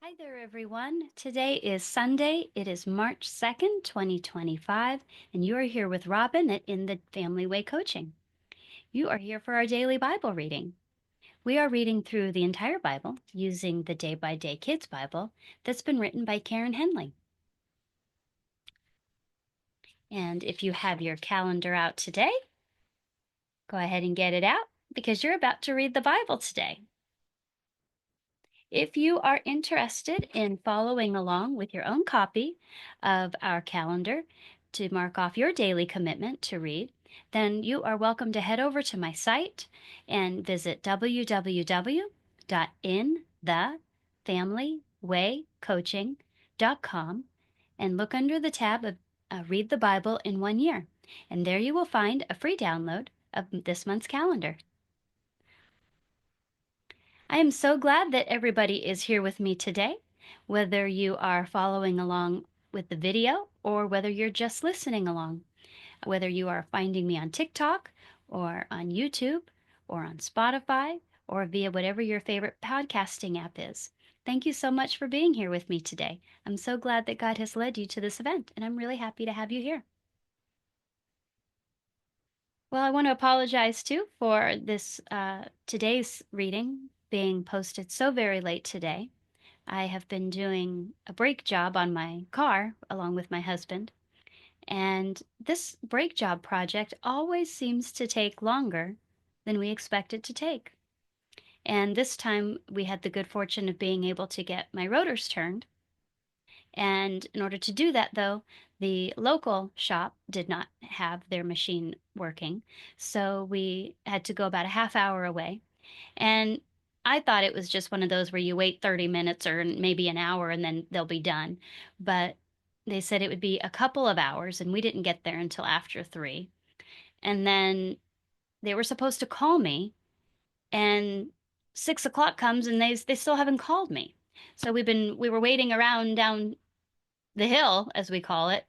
Hi there, everyone. Today is Sunday. It is March 2nd, 2025, and you are here with Robin at In the Family Way Coaching. You are here for our daily Bible reading. We are reading through the entire Bible using the Day by Day Kids Bible that's been written by Karen Henley. And if you have your calendar out today, go ahead and get it out because you're about to read the Bible today. If you are interested in following along with your own copy of our calendar to mark off your daily commitment to read, then you are welcome to head over to my site and visit www.inthefamilywaycoaching.com and look under the tab of Read the Bible in 1 year. And there you will find a free download of this month's calendar. I am so glad that everybody is here with me today, whether you are following along with the video or whether you're just listening along, whether you are finding me on TikTok or on YouTube or on Spotify or via whatever your favorite podcasting app is. Thank you so much for being here with me today. I'm so glad that God has led you to this event, and I'm really happy to have you here. Well, I want to apologize too for this today's reading being posted so very late today. I have been doing a brake job on my car along with my husband, and this brake job project always seems to take longer than we expect it to take. And this time we had the good fortune of being able to get my rotors turned. And in order to do that, though, the local shop did not have their machine working. So we had to go about a half hour away. And I thought it was just one of those where you wait 30 minutes or maybe an hour and then they'll be done. But they said it would be a couple of hours, and we didn't get there until after 3. And then they were supposed to call me, and 6 o'clock comes and they still haven't called me. So we were waiting around down the hill, as we call it,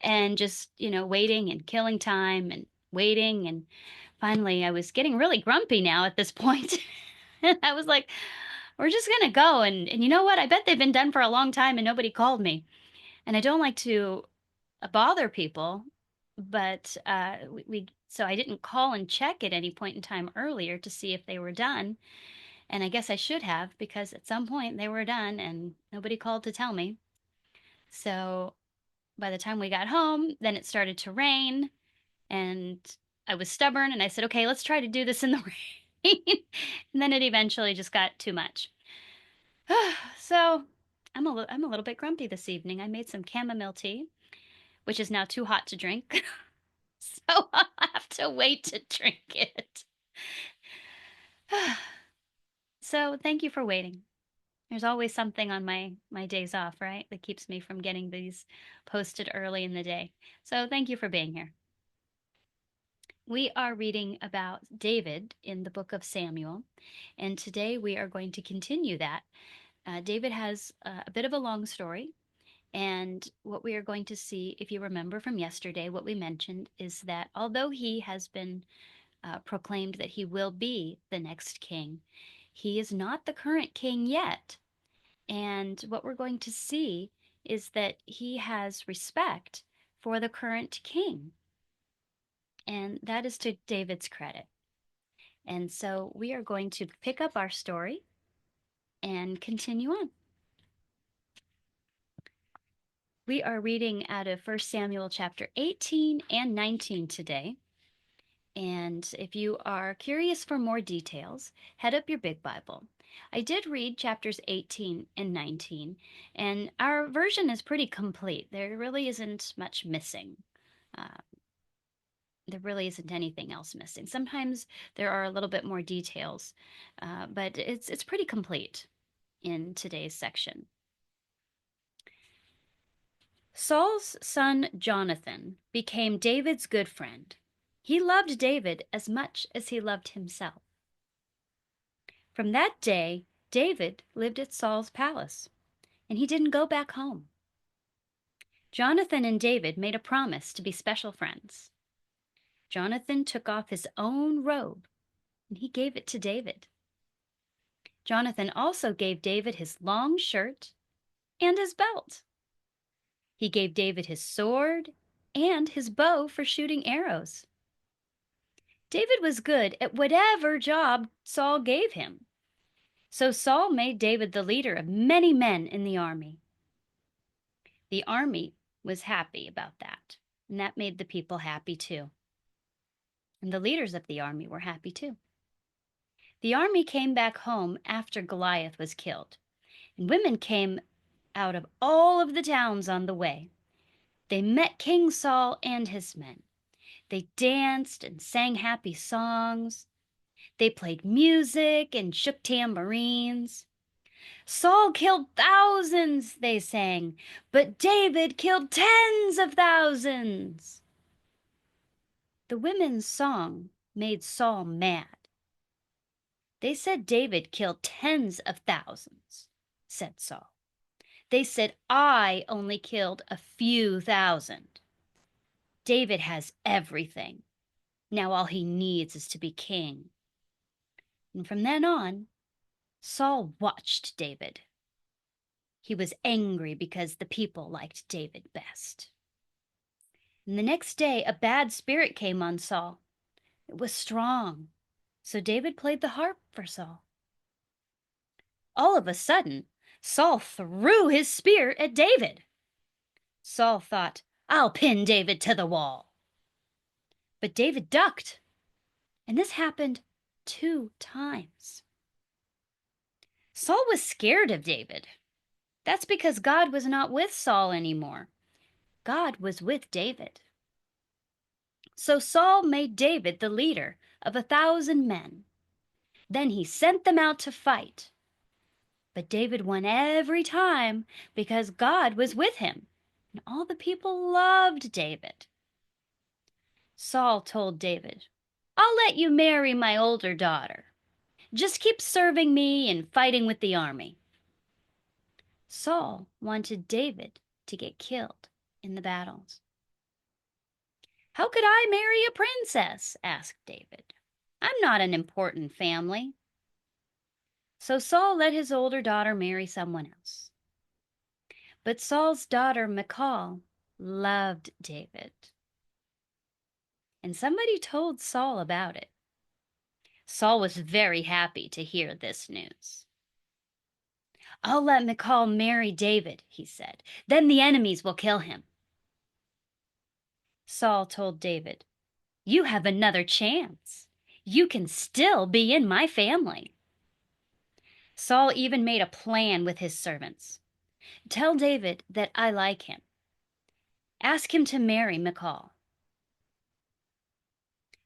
and just, waiting and killing time and waiting. And finally, I was getting really grumpy now at this point. And I was like, we're just gonna go. And you know what? I bet they've been done for a long time and nobody called me. And I don't like to bother people, but so I didn't call and check at any point in time earlier to see if they were done. And I guess I should have because at some point they were done and nobody called to tell me. So by the time we got home, then it started to rain, and I was stubborn and I said, okay, let's try to do this in the rain. And then it eventually just got too much. So I'm a little bit grumpy this evening. I made some chamomile tea, which is now too hot to drink. So I'll have to wait to drink it. So thank you for waiting. There's always something on my days off, right? That keeps me from getting these posted early in the day. So thank you for being here. We are reading about David in the book of Samuel, and today we are going to continue that. David has a bit of a long story, and what we are going to see, if you remember from yesterday, what we mentioned is that although he has been proclaimed that he will be the next king, he is not the current king yet. And what we're going to see is that he has respect for the current king, and that is to David's credit. And so we are going to pick up our story and continue on. We are reading out of 1 Samuel chapter 18 and 19 today. And if you are curious for more details, head up your big Bible. I did read chapters 18 and 19, and our version is pretty complete. There really isn't much missing. Uh, there really isn't anything else missing. Sometimes there are a little bit more details, but it's pretty complete in today's section. Saul's son Jonathan became David's good friend. He loved David as much as he loved himself. From that day, David lived at Saul's palace, and he didn't go back home. Jonathan and David made a promise to be special friends. Jonathan took off his own robe, and he gave it to David. Jonathan also gave David his long shirt and his belt. He gave David his sword and his bow for shooting arrows. David was good at whatever job Saul gave him. So Saul made David the leader of many men in the army. The army was happy about that, and that made the people happy too. And the leaders of the army were happy too. The army came back home after Goliath was killed, and women came out of all of the towns on the way. They met King Saul and his men. They danced and sang happy songs. They played music and shook tambourines. Saul killed thousands, they sang, but David killed tens of thousands. The women's song made Saul mad. They said David killed tens of thousands, said Saul. They said I only killed a few thousand. David has everything. Now all he needs is to be king. And from then on, Saul watched David. He was angry because the people liked David best. And the next day, a bad spirit came on Saul. It was strong, so David played the harp for Saul. All of a sudden, Saul threw his spear at David. Saul thought, I'll pin David to the wall. But David ducked, and this happened 2 times. Saul was scared of David. That's because God was not with Saul anymore. God was with David. So Saul made David the leader of 1,000 men. Then he sent them out to fight. But David won every time because God was with him, and all the people loved David. Saul told David, I'll let you marry my older daughter. Just keep serving me and fighting with the army. Saul wanted David to get killed in the battles. How could I marry a princess? Asked David. I'm not an important family. So Saul let his older daughter marry someone else. But Saul's daughter Michal loved David. And somebody told Saul about it. Saul was very happy to hear this news. I'll let Michal marry David, he said. Then the enemies will kill him. Saul told David, you have another chance. You can still be in my family. Saul even made a plan with his servants. Tell David that I like him. Ask him to marry Michal.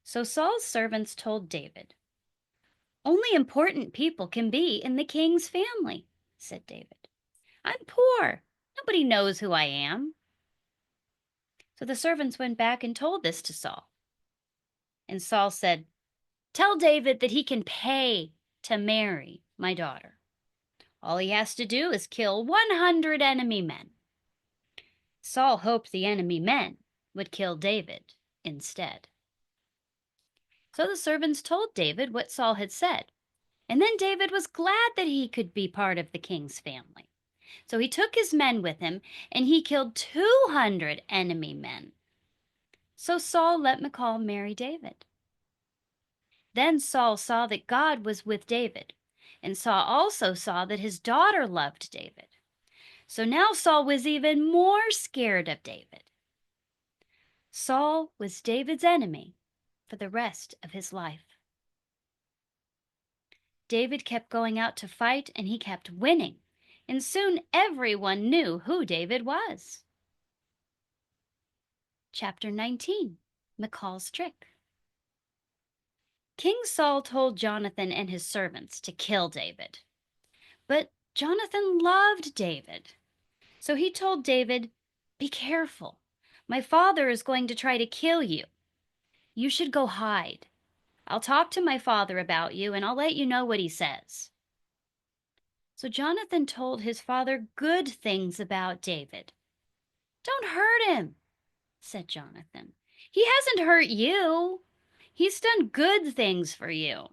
So Saul's servants told David, only important people can be in the king's family, said David. I'm poor. Nobody knows who I am. So the servants went back and told this to Saul. And Saul said, tell David that he can pay to marry my daughter. All he has to do is kill 100 enemy men. Saul hoped the enemy men would kill David instead. So the servants told David what Saul had said. And then David was glad that he could be part of the king's family. So he took his men with him, and he killed 200 enemy men. So Saul let Michal marry David. Then Saul saw that God was with David, and Saul also saw that his daughter loved David. So now Saul was even more scared of David. Saul was David's enemy for the rest of his life. David kept going out to fight, and he kept winning, and soon everyone knew who David was. Chapter 19, Michal's Trick. King Saul told Jonathan and his servants to kill David. But Jonathan loved David. So he told David, be careful. My father is going to try to kill you. You should go hide. I'll talk to my father about you, and I'll let you know what he says. So Jonathan told his father good things about David. Don't hurt him, said Jonathan. He hasn't hurt you. He's done good things for you.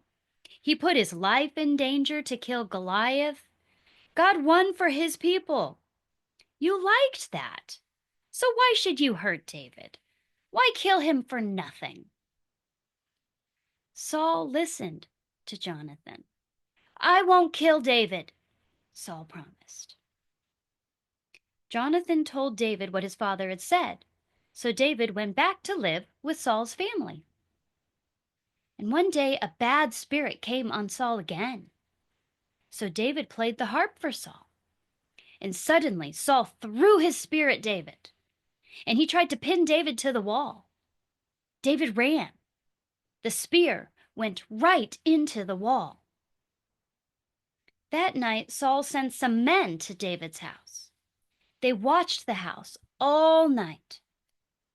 He put his life in danger to kill Goliath. God won for his people. You liked that. So why should you hurt David? Why kill him for nothing?" Saul listened to Jonathan. "I won't kill David," Saul promised. Jonathan told David what his father had said, so David went back to live with Saul's family. And one day a bad spirit came on Saul again. So David played the harp for Saul. And suddenly Saul threw his spear at David, and he tried to pin David to the wall. David ran. The spear went right into the wall. That night Saul sent some men to David's house. They watched the house all night.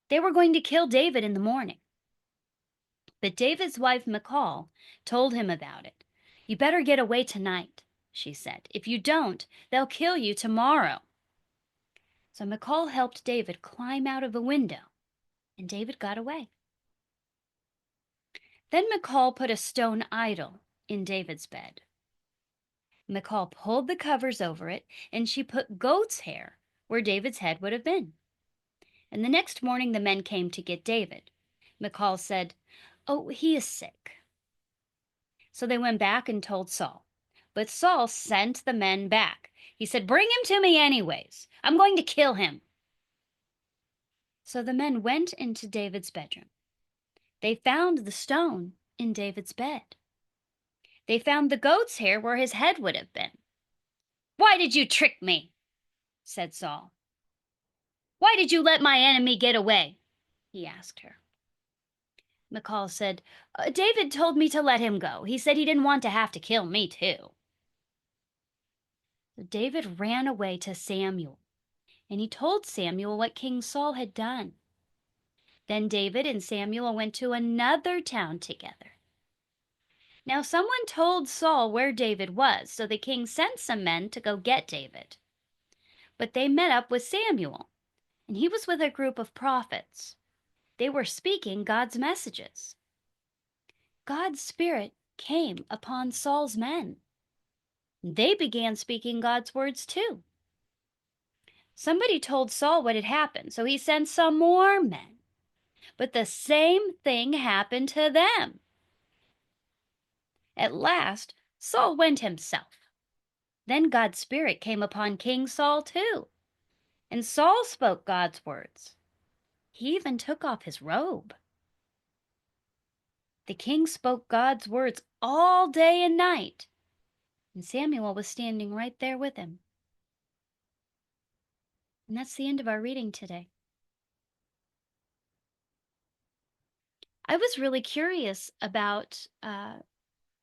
They were going to kill David in the morning. But David's wife Michal told him about it. "You better get away tonight," she said. "If you don't, they'll kill you tomorrow." So Michal helped David climb out of a window, and David got away. Then Michal put a stone idol in David's bed. Michal pulled the covers over it, and she put goat's hair where David's head would have been. And the next morning the men came to get David. Michal said, "Oh, he is sick." So they went back and told Saul. But Saul sent the men back. He said, "Bring him to me anyways. I'm going to kill him." So the men went into David's bedroom. They found the stone in David's bed. They found the goat's hair where his head would have been. "Why did you trick me?" said Saul. "Why did you let my enemy get away?" he asked her. Michal said, "David told me to let him go. He said he didn't want to have to kill me too." So David ran away to Samuel, and he told Samuel what King Saul had done. Then David and Samuel went to another town together. Now someone told Saul where David was, so the king sent some men to go get David. But they met up with Samuel, and he was with a group of prophets. They were speaking God's messages. God's Spirit came upon Saul's men. They began speaking God's words too. Somebody told Saul what had happened, so he sent some more men. But the same thing happened to them. At last, Saul went himself. Then God's Spirit came upon King Saul too, and Saul spoke God's words. He even took off his robe. The king spoke God's words all day and night, and Samuel was standing right there with him. And that's the end of our reading today. I was really curious about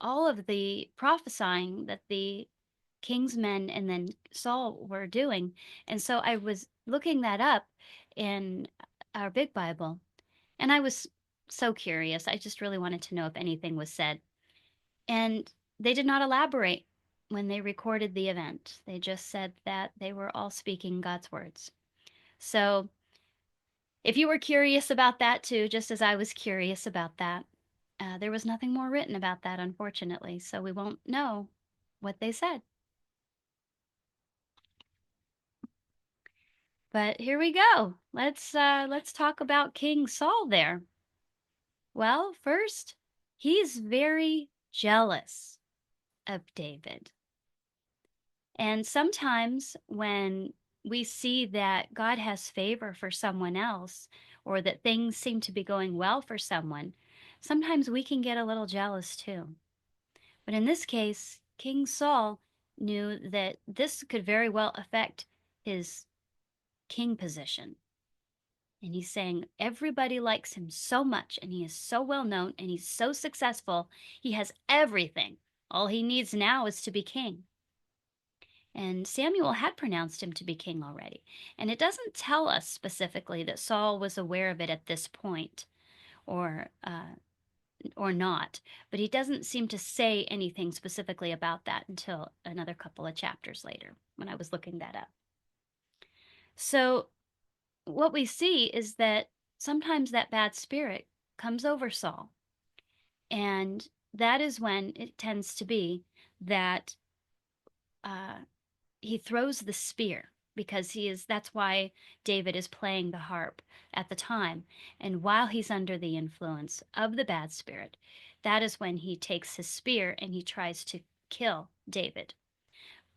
all of the prophesying that the king's men and then Saul were doing. And so I was looking that up in our big Bible, and I was so curious. I just really wanted to know if anything was said. And they did not elaborate when they recorded the event. They just said that they were all speaking God's words. So if you were curious about that too, just as I was curious about that, there was nothing more written about that, unfortunately. So we won't know what they said. But here we go. Let's talk about King Saul there. Well, first, he's very jealous of David. And sometimes when we see that God has favor for someone else, or that things seem to be going well for someone, sometimes we can get a little jealous too. But in this case, King Saul knew that this could very well affect his king position. And he's saying everybody likes him so much, and he is so well known, and he's so successful. He has everything. All he needs now is to be king. And Samuel had pronounced him to be king already. And it doesn't tell us specifically that Saul was aware of it at this point, or not. But he doesn't seem to say anything specifically about that until another couple of chapters later, when I was looking that up. So what we see is that sometimes that bad spirit comes over Saul, and that is when it tends to be that uh, he throws the spear because that's why David is playing the harp at the time. And while he's under the influence of the bad spirit, that is when he takes his spear and he tries to kill David.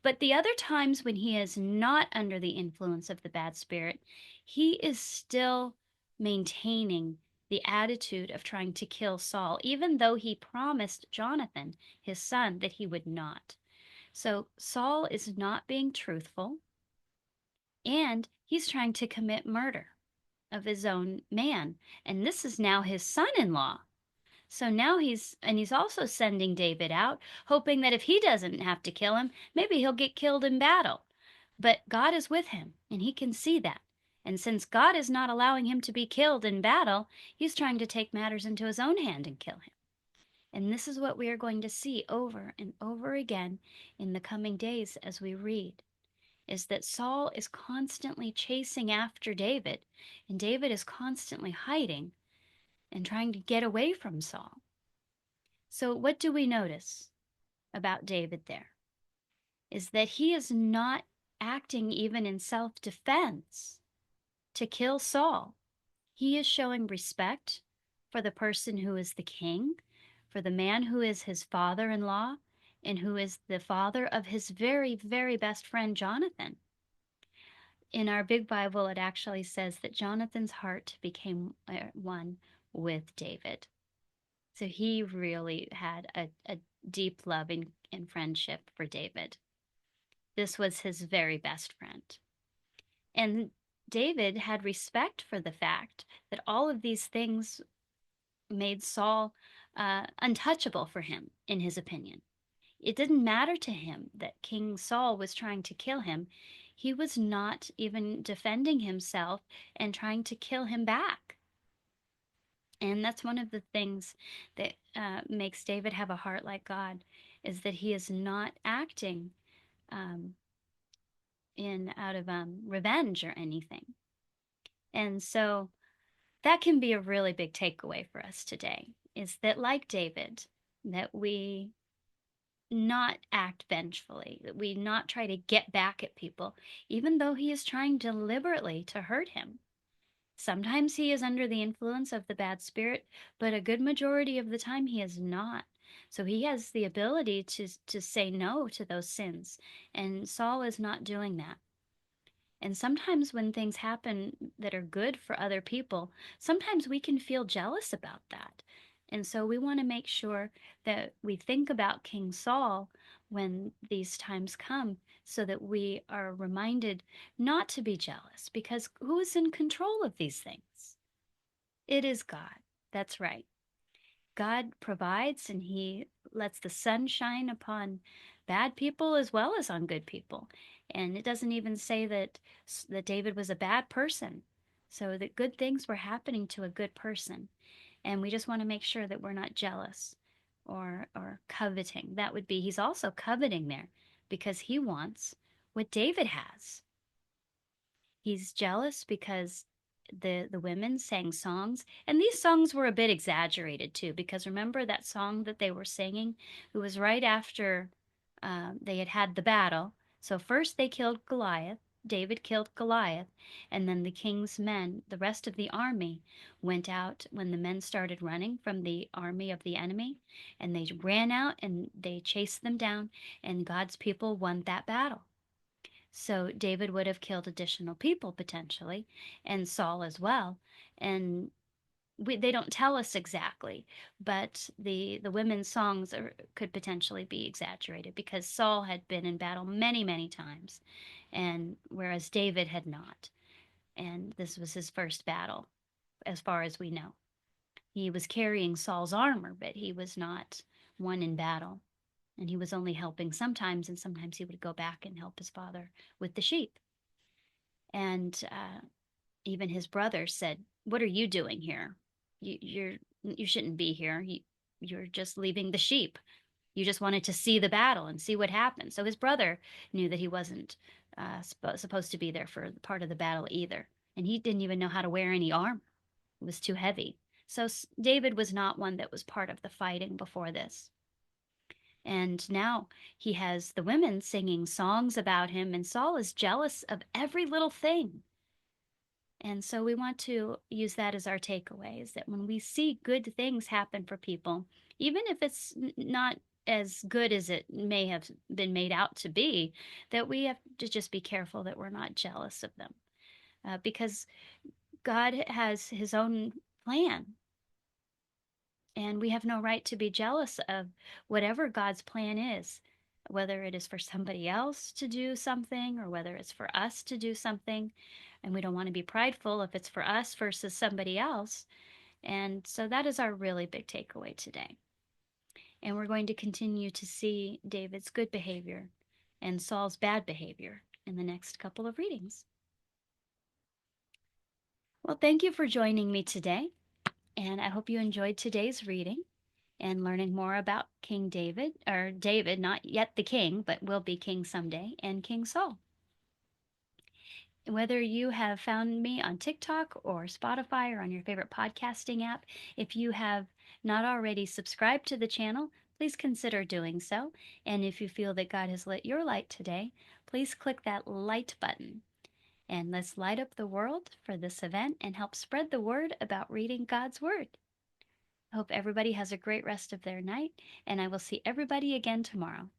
But the other times when he is not under the influence of the bad spirit, he is still maintaining the attitude of trying to kill Saul, even though he promised Jonathan, his son, that he would not. So Saul is not being truthful, and he's trying to commit murder of his own man. And this is now his son in law. So now he's also sending David out, hoping that if he doesn't have to kill him, maybe he'll get killed in battle. But God is with him, and he can see that. And since God is not allowing him to be killed in battle, he's trying to take matters into his own hand and kill him. And this is what we are going to see over and over again in the coming days as we read, is that Saul is constantly chasing after David, and David is constantly hiding and trying to get away from Saul. So, what do we notice about David there? Is that he is not acting even in self defense to kill Saul. He is showing respect for the person who is the king, for the man who is his father in law, and who is the father of his very, very best friend, Jonathan. In our big Bible, it actually says that Jonathan's heart became one with David. So he really had a deep love and friendship for David. This was his very best friend. And David had respect for the fact that all of these things made Saul untouchable for him, in his opinion. It didn't matter to him that King Saul was trying to kill him. He was not even defending himself and trying to kill him back. And that's one of the things that makes David have a heart like God, is that he is not acting um, in out of revenge or anything. And so that can be a really big takeaway for us today, is that like David, that we not act vengefully, that we not try to get back at people, even though he is trying deliberately to hurt him. Sometimes he is under the influence of the bad spirit, but a good majority of the time he is not. So he has the ability to say no to those sins, and Saul is not doing that. And sometimes when things happen that are good for other people, sometimes we can feel jealous about that. And so we want to make sure that we think about King Saul when these times come, so that we are reminded not to be jealous, because who is in control of these things? It is God. That's right. God provides, and he lets the sun shine upon bad people as well as on good people. And it doesn't even say that David was a bad person. So that good things were happening to a good person. And we just want to make sure that we're not jealous or coveting. That would be, he's also coveting there because he wants what David has. He's jealous because the women sang songs, and these songs were a bit exaggerated too, because remember that song that they were singing? It was right after they had had the battle. So first they killed Goliath. David killed Goliath, and then the king's men, the rest of the army, went out when the men started running from the army of the enemy, and they ran out and they chased them down, and God's people won that battle. So David would have killed additional people potentially, and Saul as well. And they don't tell us exactly, but the women's songs could potentially be exaggerated because Saul had been in battle many, many times, and whereas David had not. And this was his first battle, as far as we know. He was carrying Saul's armor, but he was not one in battle. And he was only helping sometimes, and sometimes he would go back and help his father with the sheep. And even his brother said, "What are you doing here? You shouldn't be here. You're just leaving the sheep. You just wanted to see the battle and see what happened." So his brother knew that he wasn't supposed to be there for part of the battle either, and he didn't even know how to wear any armor. It was too heavy. So David was not one that was part of the fighting before this. And now he has the women singing songs about him, and Saul is jealous of every little thing. And so we want to use that as our takeaway, is that when we see good things happen for people, even if it's not as good as it may have been made out to be, that we have to just be careful that we're not jealous of them. Because God has his own plan, and we have no right to be jealous of whatever God's plan is, whether it is for somebody else to do something or whether it's for us to do something. And we don't want to be prideful if it's for us versus somebody else. And so that is our really big takeaway today. And we're going to continue to see David's good behavior and Saul's bad behavior in the next couple of readings. Well, thank you for joining me today. And I hope you enjoyed today's reading and learning more about King David, or David, not yet the king, but will be king someday, and King Saul. Whether you have found me on TikTok or Spotify or on your favorite podcasting app, if you have not already subscribed to the channel, please consider doing so. And if you feel that God has lit your light today, please click that light button. And let's light up the world for this event and help spread the word about reading God's Word. I hope everybody has a great rest of their night, and I will see everybody again tomorrow.